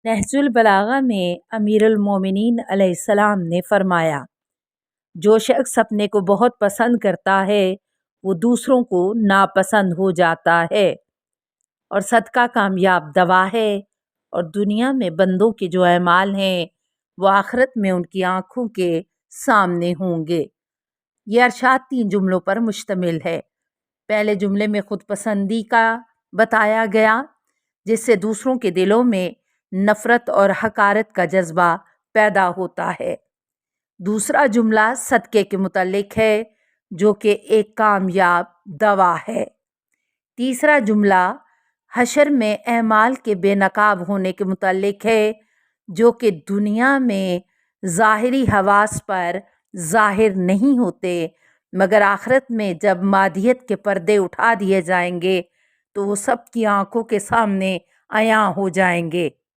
नहजुल बलागा में अमीरुल मोमिनीन अलैहिस्सलाम ने फरमाया, जो शख्स अपने को बहुत पसंद करता है वो दूसरों को नापसंद हो जाता है, और सदका कामयाब दवा है। और दुनिया में बंदों के जो अमाल हैं वो आखिरत में उनकी आंखों के सामने होंगे। ये अरशाद 3 जुमलों पर मुश्तमिल है। पहले जुमले में खुद पसंदी का बताया गया, जिससे दूसरों के दिलों में नफ़रत और हकारत का जज्बा पैदा होता है। दूसरा जुमला सदक़े के मुतल्लिक़ है, जो कि एक कामयाब दवा है। तीसरा जुमला हशर में अमाल के बेनकाब होने के मुतल्लिक़ है, जो कि दुनिया में ज़ाहिरी हवास पर ज़ाहिर नहीं होते, मगर आखिरत में जब मादियत के पर्दे उठा दिए जाएंगे तो वो सब की आंखों के सामने अयां हो जाएंगे।